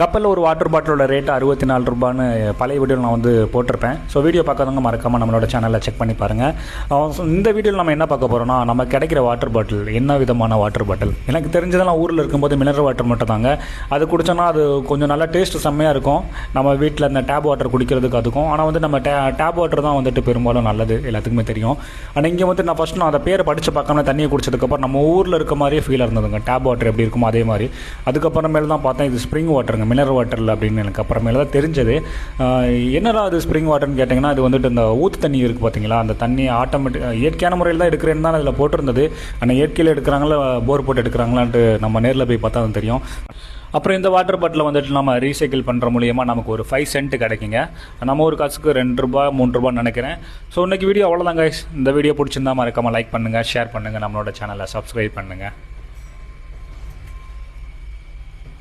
கப்பலில் ஒரு water பாட்டிலோட rate 64 ரூபான்னு பழைய வீடியோவில் நான் வந்து போட்டிருப்பேன். ஸோ வீடியோ பார்க்காதவங்க மறக்காமல் நம்மளோட சேனலில் செக் பண்ணி பாருங்கள். இந்த வீடியோவில் நம்ம என்ன பார்க்க போகிறோம்னா, நம்ம கிடைக்கிற வாட்டர் பாட்டில் என்ன விதமான வாட்டர் பாட்டில். எனக்கு தெரிஞ்சதெல்லாம் ஊரில் இருக்கும்போது மினரல் வாட்டர் மட்டும் தாங்க. அது குடித்தோன்னா அது கொஞ்சம் நல்லா டேஸ்ட்டு செம்மையாக இருக்கும். நம்ம வீட்டில் இந்த டேப் வாட்டர் குடிக்கிறதுக்கு அதுக்கும். ஆனால் வந்து நம்ம டேப் வாட்டர் தான் வந்துட்டு பெரும்பாலும் நல்லது, எல்லாத்துக்குமே தெரியும். ஆனால் இங்கே வந்து நான் அந்த பேரை படித்து பார்க்காம தண்ணியை குடிச்சதுக்கப்புறம் நம்ம ஊரில் இருக்க மாதிரியே ஃபீல் இருந்ததுங்க. டேப் வாட்டர் எப்படி இருக்குமோ அதே மாதிரி. அதுக்கப்புறமேல தான் பார்த்தேன் இது ஸ்ப்ரிங் வாட்டருங்க, மினரல் வாட்டரில் அப்படின்னு எனக்கு அப்புறமேல தான் தெரிஞ்சது. என்னடா அது ஸ்ப்ரிங் வாட்டர்னு கேட்டிங்கன்னா, அது வந்துட்டு இந்த ஊற்று தண்ணி இருக்குது பார்த்தீங்களா, அந்த தண்ணி இயற்கையான முறையில் தான் எடுக்கிறேன்னு தான் அதில் போட்டிருந்தது. ஆனால் இயற்கையில் எடுக்கிறாங்களா போர் போட்டு எடுக்கிறாங்களான்ட்டு நம்ம நேரில் போய் பார்த்தா தான் தெரியும். அப்புறம் இந்த வாட்டர் பாட்டில் வந்துட்டு நம்ம ரீசைக்கிள் பண்ணுற மூலியமாக நமக்கு ஒரு 5 சென்ட் கிடைக்குங்க. நம்ம ஒரு காசுக்கு 2 ரூபா 3 ரூபான்னு நினைக்கிறேன். ஸோ இன்றைக்கி வீடியோ அவ்வளோதாங்க. இந்த வீடியோ பிடிச்சிருந்தா மறக்காமல் லைக் பண்ணுங்கள், ஷேர் பண்ணுங்கள், நம்மளோட சேனலை சப்ஸ்கிரைப் பண்ணுங்கள்.